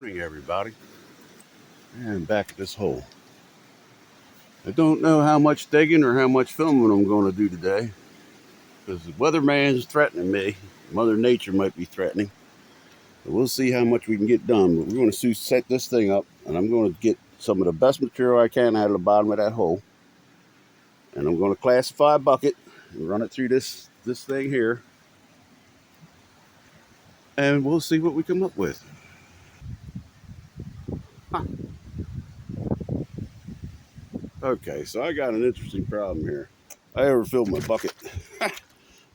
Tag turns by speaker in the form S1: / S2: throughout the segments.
S1: Morning, everybody, and back at this hole. I don't know how much digging or how much filming I'm going to do today because the weatherman's threatening me. Mother Nature might be threatening. But we'll see how much we can get done. But we're going to set this thing up, and I'm going to get some of the best material I can out of the bottom of that hole. And I'm going to classify a bucket and run it through this thing here, and we'll see what we come up with. Huh. Okay, so I got an interesting problem here. I overfilled my bucket.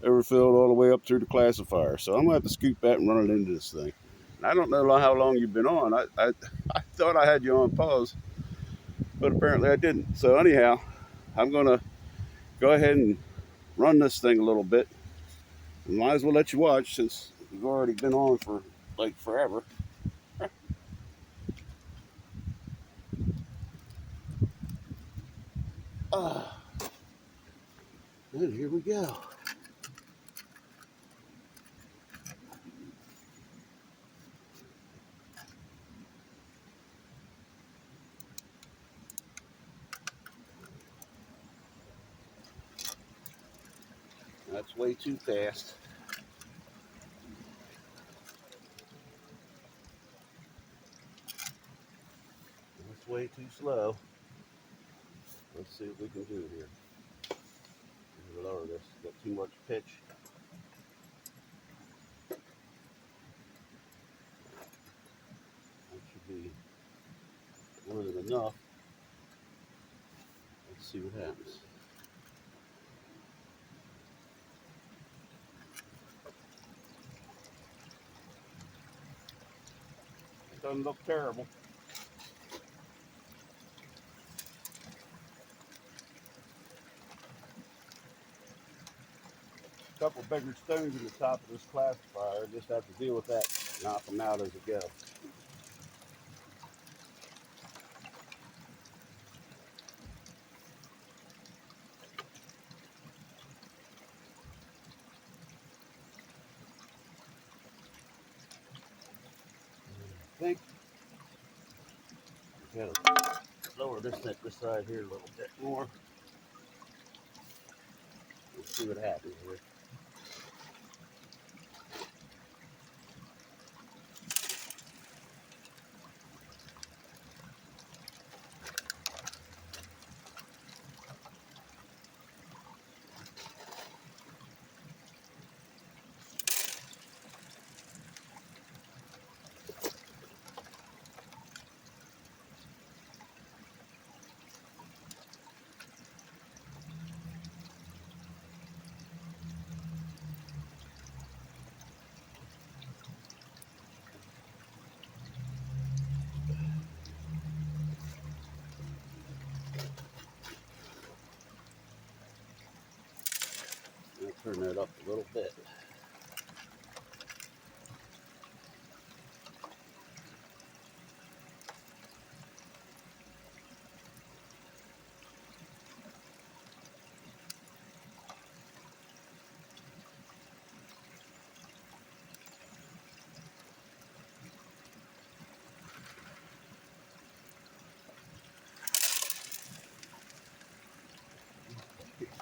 S1: Overfilled all the way up through the classifier. So I'm gonna have to scoop that and run it into this thing. And I don't know how long you've been on. I thought I had you on pause, but apparently I didn't. So anyhow, I'm gonna go ahead and run this thing a little bit. Might as well let you watch since we've already been on for like forever. And here we go. That's way too fast. That's way too slow. Let's see what we can do here. Lower this. Got too much pitch. That should be more than enough. Let's see what happens. It doesn't look terrible. A couple bigger stones in the top of this classifier. Just have to deal with that. Knock them out as it goes. I think we gotta lower this side here a little bit more. Let's see what happens here. I'll turn that up a little bit.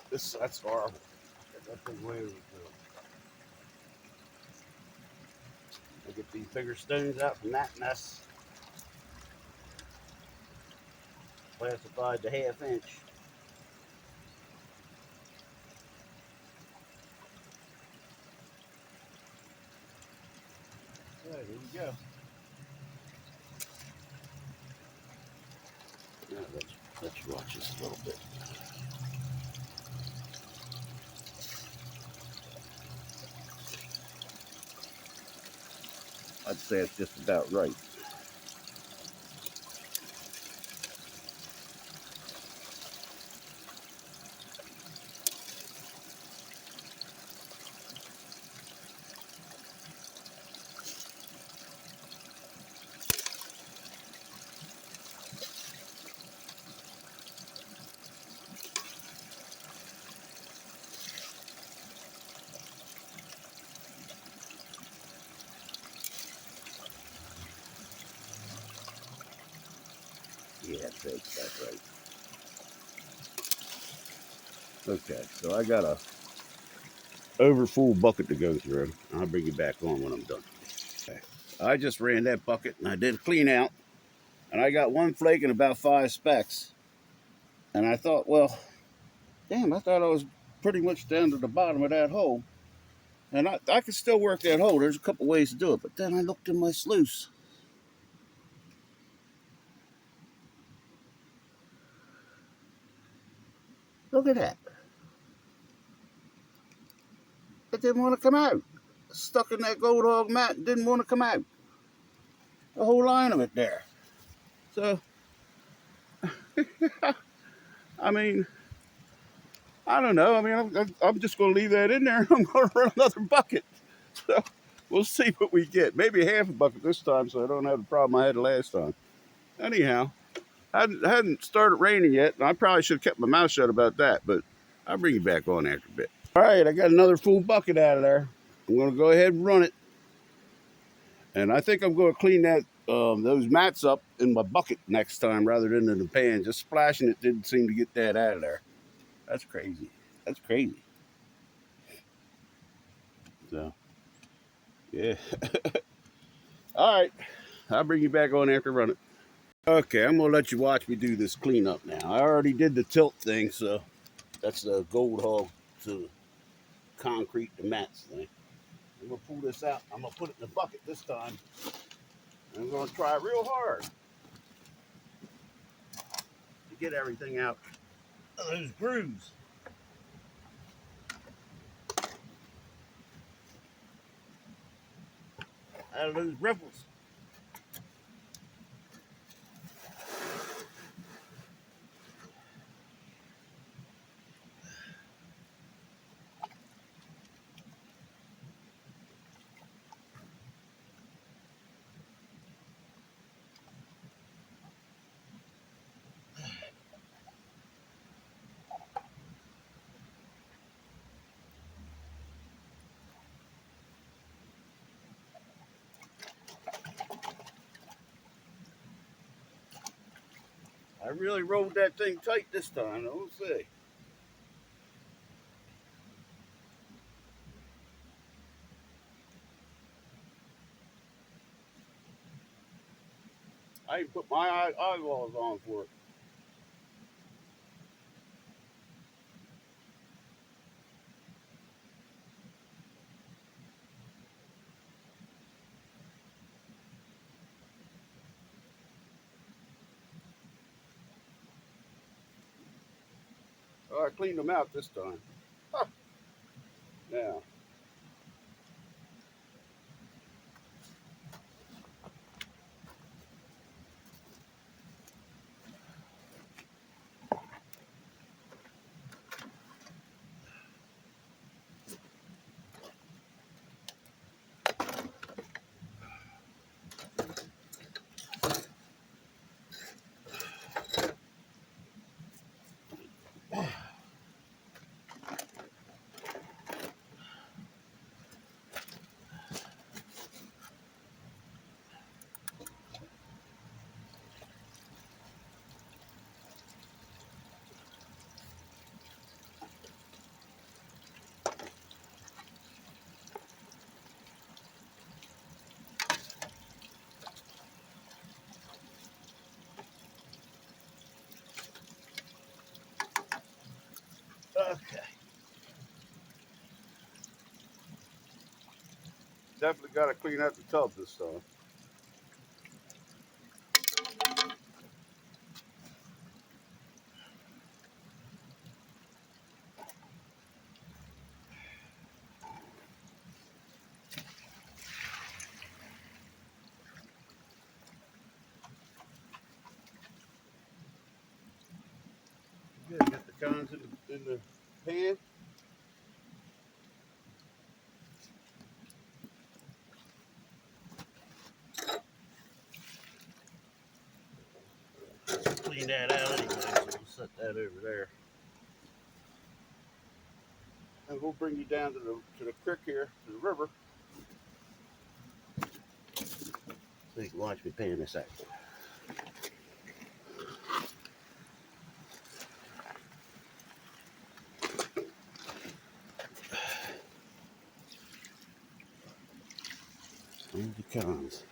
S1: That's horrible. That thing way overfilled. I get these bigger stones out from that mess. Classified to 1/2 inch. Okay, here we go. Now let's watch this a little bit. I'd say it's just about right. Yeah, that's right. Okay, so I got a over full bucket to go through. I'll bring you back on when I'm done. Okay. I just ran that bucket and I did a clean out, and I got one flake and about 5 specks. And I thought, well, damn, I thought I was pretty much down to the bottom of that hole. And I could still work that hole. There's a couple ways to do it. But then I looked in my sluice. Look at that. It didn't want to come out. Stuck in that gold hog mat and didn't want to come out. The whole line of it there. So, I mean, I don't know. I mean, I'm just going to leave that in there. I'm going to run another bucket. So, we'll see what we get. Maybe half a bucket this time so I don't have the problem I had the last time. Anyhow, hadn't started raining yet, and I probably should have kept my mouth shut about that, but I'll bring you back on after a bit. All right, I got another full bucket out of there. I'm going to go ahead and run it. And I think I'm going to clean that those mats up in my bucket next time rather than in the pan. Just splashing it didn't seem to get that out of there. That's crazy. That's crazy. So, yeah. All right. I'll bring you back on after running. Okay, I'm going to let you watch me do this cleanup now. I already did the tilt thing, so that's the gold hog to concrete the mats thing. I'm going to pull this out. I'm going to put it in the bucket this time. I'm going to try real hard to get everything out of those grooves. Out of those ripples. I really rolled that thing tight this time. We'll see. I even put my eyeballs on for it. Oh, I cleaned them out this time. Huh. Now, okay. Definitely got to clean out the tub this time. Good. Get the cons in the pan. Clean that out anyway, so we'll set that over there. And we'll bring you down to the creek here, to the river. So you can watch me pan this out. pecans.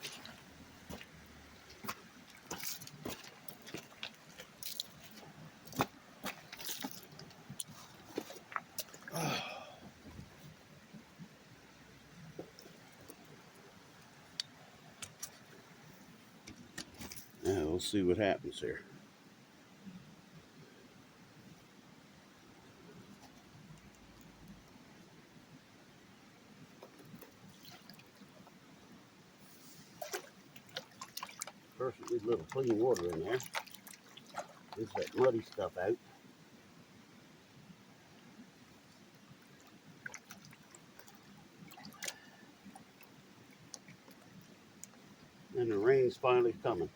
S1: Now we'll see what happens here. First, we need a little clean water in there. Gets that muddy stuff out. And the rain's finally coming.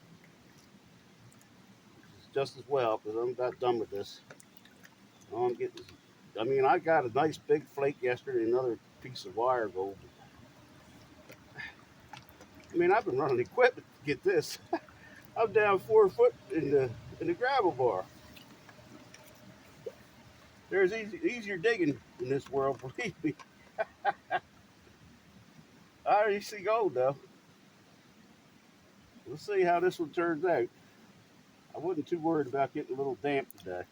S1: It's just as well because I'm about done with this. All I'm getting is, I mean, I got a nice big flake yesterday, another piece of wire gold. I mean, I've been running equipment to get this. I'm down 4 foot in the gravel bar. There's easier digging in this world, believe me. I already see gold though. We'll see how this one turns out. I wasn't too worried about getting a little damp today.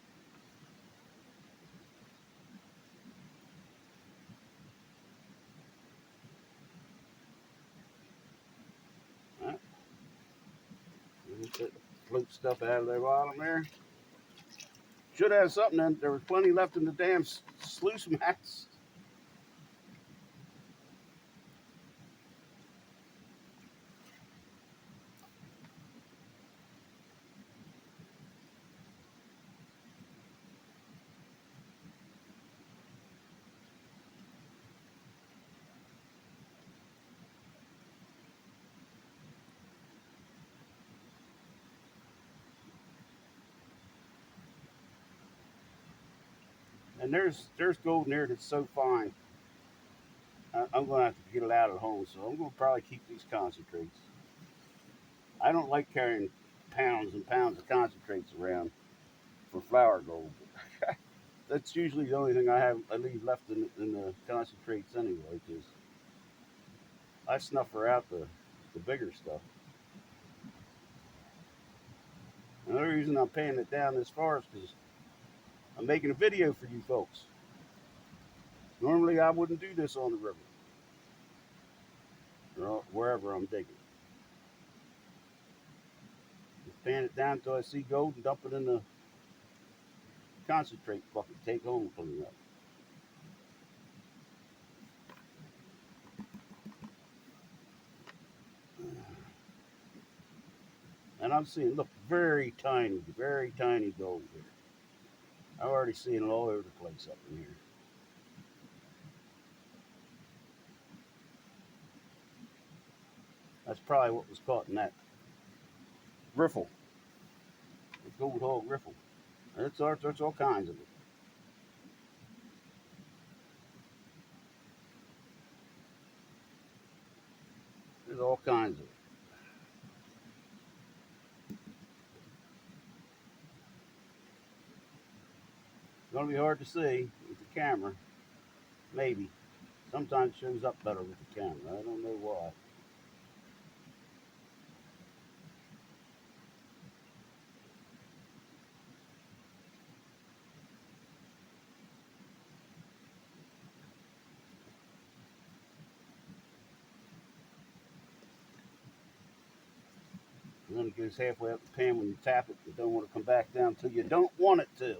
S1: All right. Get that float stuff out of the bottom there. Should have something in. There was plenty left in the damn sluice mats. And there's gold in there that's so fine. I'm going to have to get it out at home, so I'm going to probably keep these concentrates. I don't like carrying pounds and pounds of concentrates around for flour gold. That's usually the only thing I leave left in the concentrates anyway, because I snuff her out the bigger stuff. Another reason I'm paying it down this far is because I'm making a video for you folks. Normally I wouldn't do this on the river or wherever I'm digging. Just pan it down until I see gold and dump it in the concentrate bucket, take home and clean it up. And I'm seeing, look, very tiny gold here. I'm already seeing it all over the place up in here. That's probably what was caught in that riffle, the gold hog riffle. There's all kinds of it. There's all kinds of it. It's going to be hard to see with the camera, maybe. Sometimes it shows up better with the camera. I don't know why. And then it goes halfway up the pan when you tap it. You don't want to come back down until you don't want it to.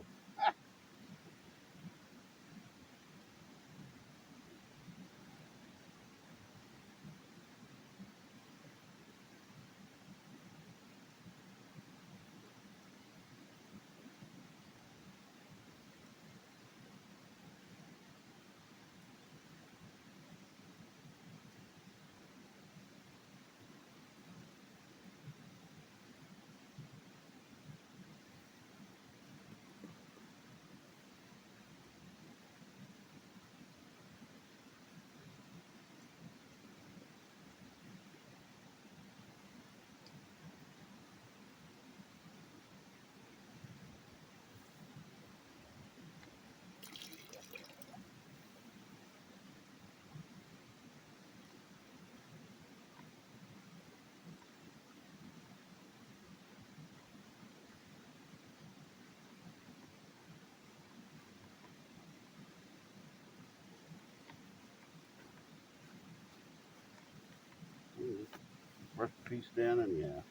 S1: piece down anyhow.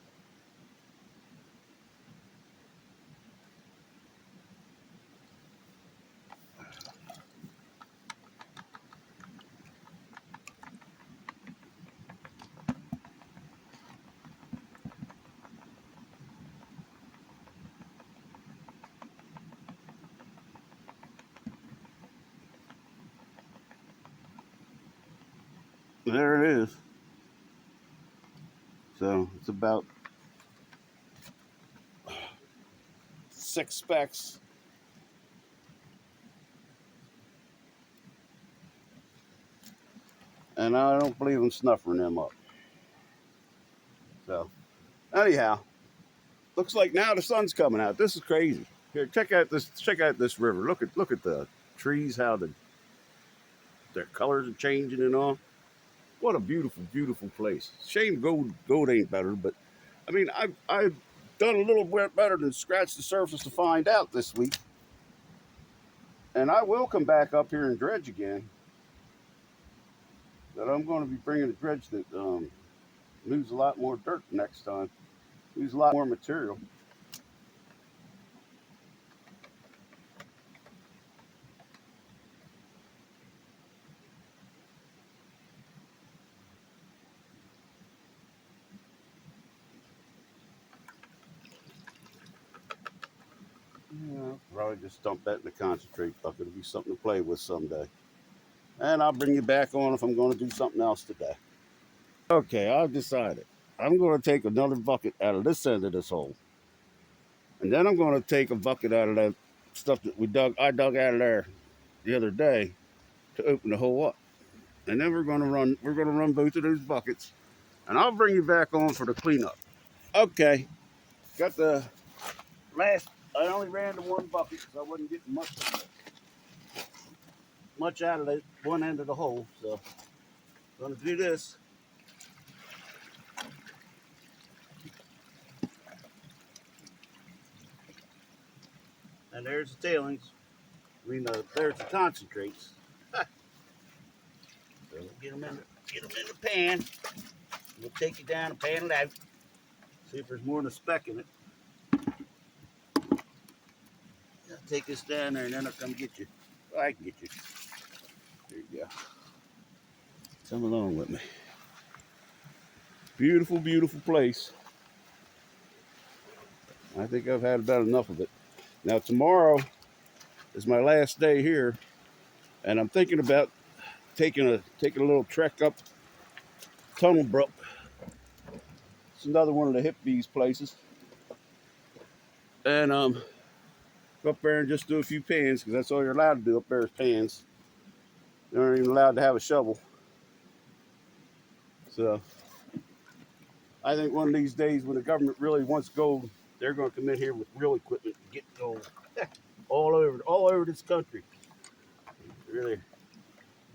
S1: There it is. So it's about 6 specks. And I don't believe in snuffering them up. So anyhow, looks like now the sun's coming out. This is crazy. Here, check out this. Check out this river. Look at the trees. How their colors are changing and all. What a beautiful, beautiful place. Shame gold ain't better, but I mean, I've done a little bit better than scratch the surface to find out this week, and I will come back up here and dredge again. But I'm going to be bringing a dredge that moves a lot more dirt next time. Moves a lot more material. Yeah, I'll probably just dump that in the concentrate bucket. It'll be something to play with someday. And I'll bring you back on if I'm going to do something else today. Okay, I've decided. I'm going to take another bucket out of this end of this hole. And then I'm going to take a bucket out of that stuff that I dug out of there the other day to open the hole up. And then we're going to run both of those buckets. And I'll bring you back on for the cleanup. Okay, got the last, I only ran the one bucket because I wasn't getting much out of that one end of the hole. So I'm going to do this. And there's the tailings. I mean, there's the concentrates. So we'll get them in the pan. We'll take it down and pan it out. See if there's more than a speck in it. I'll take this down there and then I'll come get you. Oh, I can get you. There you go. Come along with me. Beautiful, beautiful place. I think I've had about enough of it. Now tomorrow is my last day here, and I'm thinking about taking a little trek up Tunnel Brook. It's another one of the hip bees places, and go up there and just do a few pans because that's all you're allowed to do up there is pans. You aren't even allowed to have a shovel. So I think one of these days when the government really wants gold, they're going to come in here with real equipment to get gold all over this country. Really,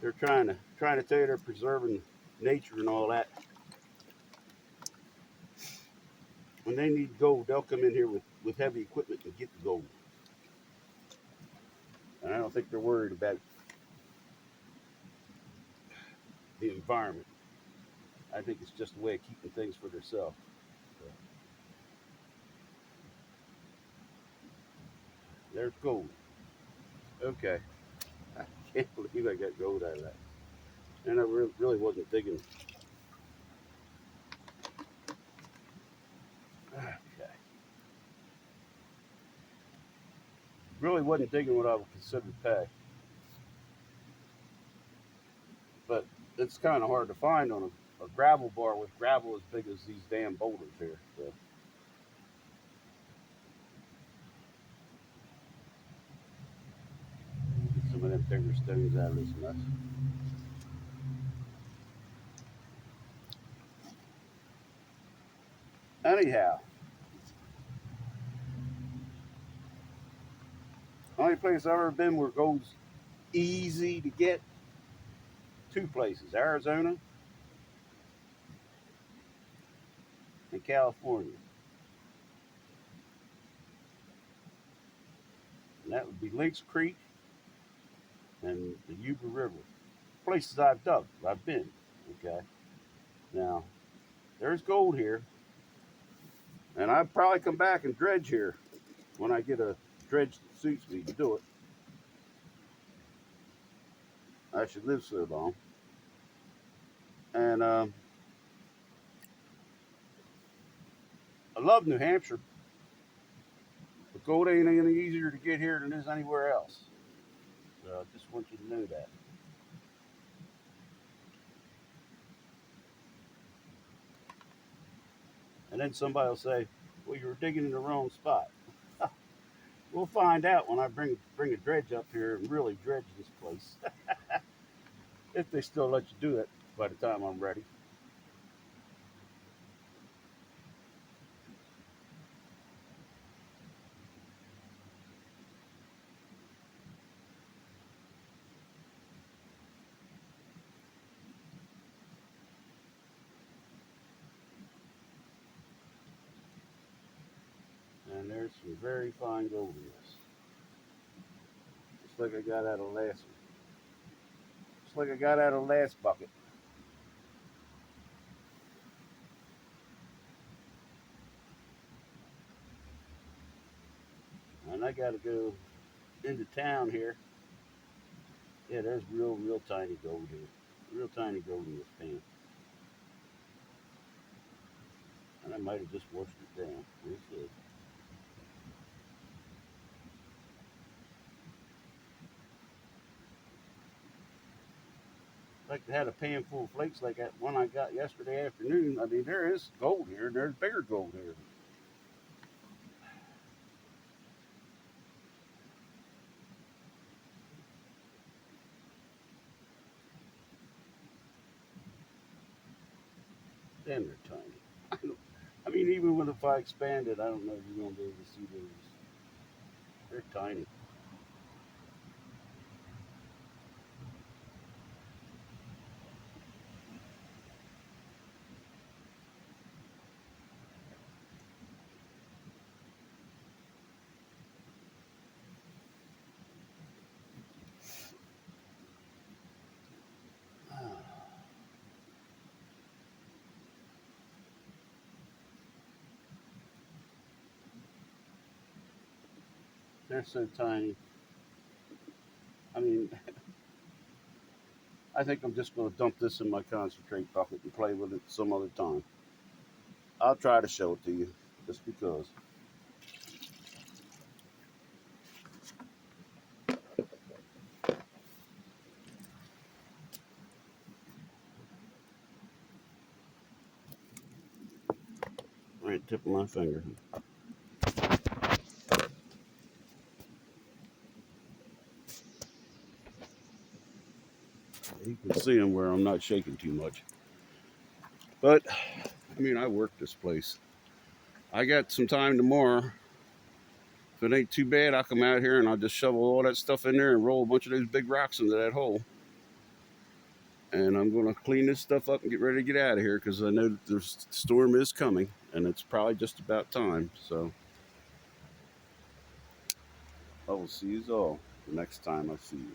S1: they're trying to tell you they're preserving nature and all that. When they need gold, they'll come in here with heavy equipment to get the gold. And I don't think they're worried about the environment. I think it's just a way of keeping things for themselves. So, there's gold. Okay. I can't believe I got gold out of that. And I really wasn't digging. Okay. Really wasn't digging what I would consider pay. But it's kind of hard to find on a gravel bar with gravel as big as these damn boulders here. So get some of them bigger stones out of this mess. Anyhow, only place I've ever been where gold's easy to get, two places, Arizona and California. And that would be Lynx Creek and the Yuba River. Places I've dug, I've been. Okay. Now, There's gold here. And I'd probably come back and dredge here when I get a dredge that suits me to do it. I should live so long. And I love New Hampshire, but gold ain't any easier to get here than it is anywhere else. So I just want you to know that. And then somebody will say, "Well, you were digging in the wrong spot." We'll find out when I bring a dredge up here and really dredge this place, if they still let you do it by the time I'm ready. And there's some very fine gold in this. Just like I got out of last one. Just like I got out of last bucket. And I got to go into town here. Yeah, there's real tiny gold here. Real tiny gold in this pan. And I might have just washed it down. We'll see. Like they had a pan full of flakes like that one I got yesterday afternoon. I mean, there is gold here. There's bigger gold here. Damn, they're tiny. I mean, even when if I expand it, I don't know if you're going to be able to see those. They're tiny. They're so tiny. I mean, I think I'm just going to dump this in my concentrate bucket and play with it some other time. I'll try to show it to you just because. Right tip of my finger. You can see them where I'm not shaking too much. But, I mean, I work this place. I got some time tomorrow. If it ain't too bad, I'll come out here and I'll just shovel all that stuff in there and roll a bunch of those big rocks into that hole. And I'm going to clean this stuff up and get ready to get out of here because I know that the storm is coming and it's probably just about time. So I will see you all the next time I see you.